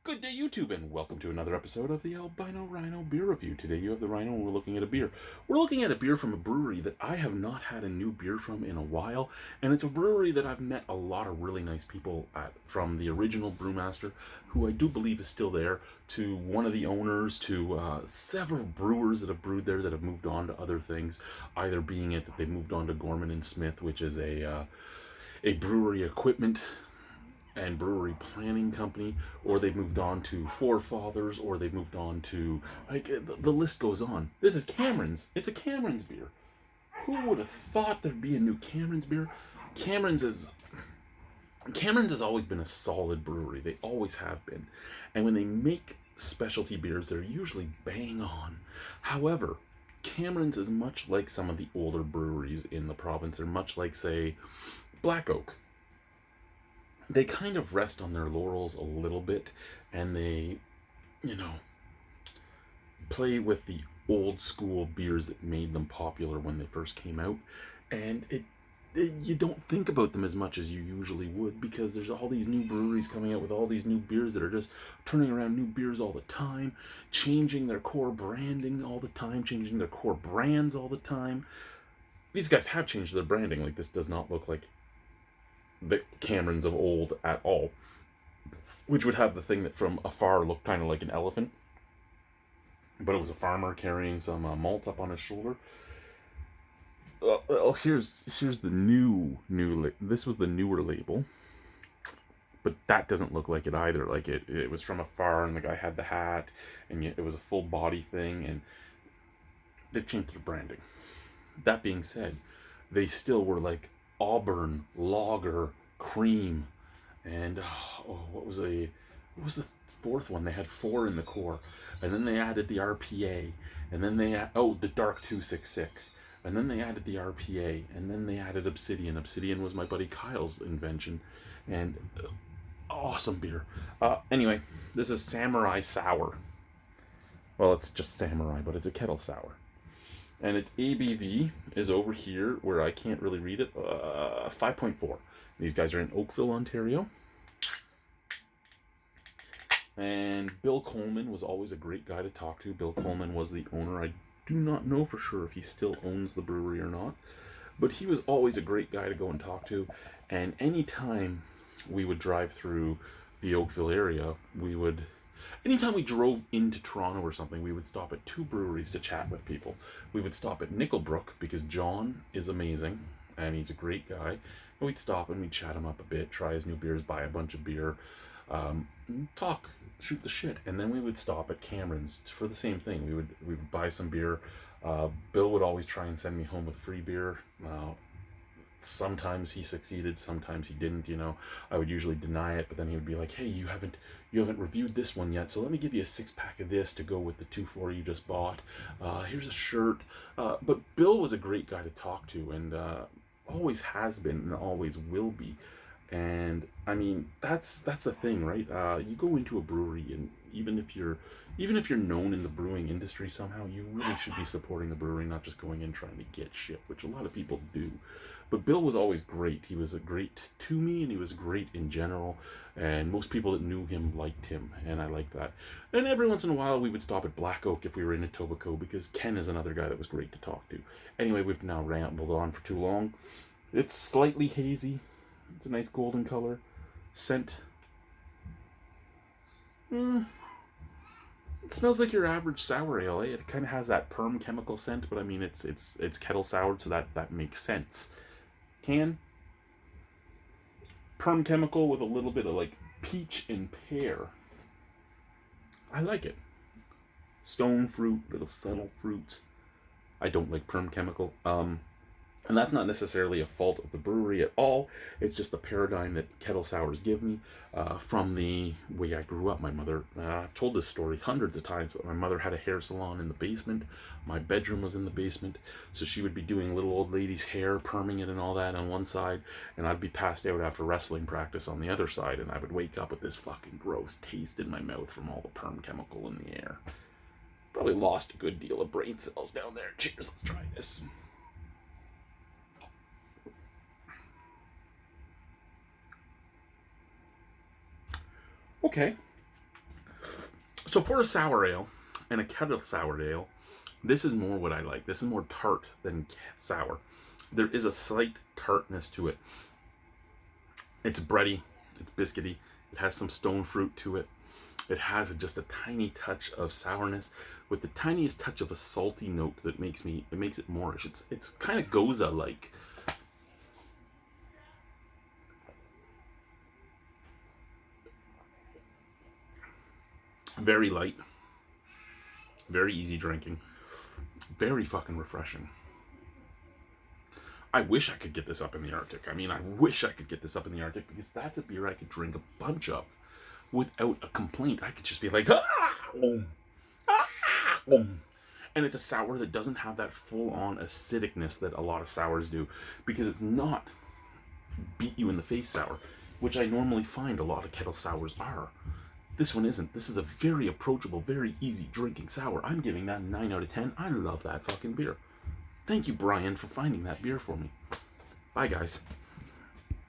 Good day, YouTube, and welcome to another episode of the Albino Rhino Beer Review. Today you have the Rhino, and we're looking at a beer. We're looking at a beer from a brewery that I have not had a new beer from in a while, and it's a brewery that I've met a lot of really nice people at, from the original brewmaster, who I do believe is still there, to one of the owners, to several brewers that have brewed there that have moved on to other things, either being it that they moved on to Gorman and Smith, which is a brewery equipment and brewery planning company, or they've moved on to Forefathers, or they've moved on to, like, the list goes on. This is Cameron's. It's a Cameron's beer. Who would have thought there'd be a new Cameron's beer? Cameron's has always been a solid brewery. They always have been. And when they make specialty beers, they're usually bang on. However, Cameron's is much like some of the older breweries in the province. They're much like, say, Black Oak. They kind of rest on their laurels a little bit, and they, play with the old school beers that made them popular when they first came out. And you don't think about them as much as you usually would, because there's all these new breweries coming out with all these new beers that are just turning around new beers all the time, changing their core branding all the time, changing their core brands all the time. These guys have changed their branding. Like, this does not look like the Camerons of old at all, which would have the thing that from afar looked kind of like an elephant, but it was a farmer carrying some malt up on his shoulder. Well, here's the new this was the newer label, but that doesn't look like it either. Like, it was from afar, and the guy had the hat, and it was a full body thing, and they changed their branding. That being said, they still were like Auburn lager cream, and what was the fourth one? They had 4 in the core, and then they added the RPA, and then the Dark 266, and then they added the RPA, and then they added Obsidian. Obsidian was my buddy Kyle's invention, and awesome beer. Anyway, this is Samurai Sour. Well, it's just Samurai, but it's a kettle sour. And its ABV is over here, where I can't really read it, 5.4. These guys are in Oakville, Ontario. And Bill Coleman was always a great guy to talk to. Bill Coleman was the owner. I do not know for sure if he still owns the brewery or not, but he was always a great guy to go and talk to. And anytime we would drive through the Oakville area, anytime we drove into Toronto or something, we would stop at 2 breweries to chat with people. We would stop at Nickelbrook, because John is amazing, and he's a great guy. And we'd stop and we'd chat him up a bit, try his new beers, buy a bunch of beer, talk, shoot the shit. And then we would stop at Cameron's for the same thing. We would buy some beer. Bill would always try and send me home with free beer. Sometimes he succeeded, sometimes he didn't. I would usually deny it, but then he would be like, hey, you haven't reviewed this one yet, so let me give you a 6-pack of this to go with the 2-4 you just bought. Here's a shirt. But Bill was a great guy to talk to, and always has been and always will be. And I mean, that's the thing, right? You go into a brewery, and even if you're known in the brewing industry somehow, you really should be supporting the brewery, not just going in trying to get shit, which a lot of people do. But Bill was always great. He was great to me, and he was great in general. And most people that knew him liked him, and I liked that. And every once in a while, we would stop at Black Oak if we were in Etobicoke, because Ken is another guy that was great to talk to. Anyway, we've now rambled on for too long. It's slightly hazy. It's a nice golden color. Scent. It smells like your average sour ale. Eh? It kind of has that perm chemical scent, but I mean, it's kettle soured, so that makes sense. Can. Perm chemical with a little bit of like peach and pear. I like it. Stone fruit, little subtle fruits. I don't like perm chemical. And that's not necessarily a fault of the brewery at all. It's just the paradigm that kettle sours give me from the way I grew up. My mother, I've told this story hundreds of times, but my mother had a hair salon in the basement. My bedroom was in the basement. So she would be doing little old lady's hair, perming it and all that on one side. And I'd be passed out after wrestling practice on the other side. And I would wake up with this fucking gross taste in my mouth from all the perm chemical in the air. Probably lost a good deal of brain cells down there. Cheers, let's try this. Okay. So for a sour ale and a kettle sour ale, this is more what I like. This is more tart than sour. There is a slight tartness to it. It's bready, it's biscuity, it has some stone fruit to it. It has just a tiny touch of sourness with the tiniest touch of a salty note that makes it moreish. It's kind of Goza like. Very light, very easy drinking, very fucking refreshing. I wish I could get this up in the Arctic. I mean, I wish I could get this up in the Arctic because that's a beer I could drink a bunch of without a complaint. I could just be like, and it's a sour that doesn't have that full-on acidicness that a lot of sours do, because it's not beat you in the face sour, which I normally find a lot of kettle sours are. This one isn't. This is a very approachable, very easy drinking sour. I'm giving that a 9 out of 10. I love that fucking beer. Thank you, Brian, for finding that beer for me. Bye, guys.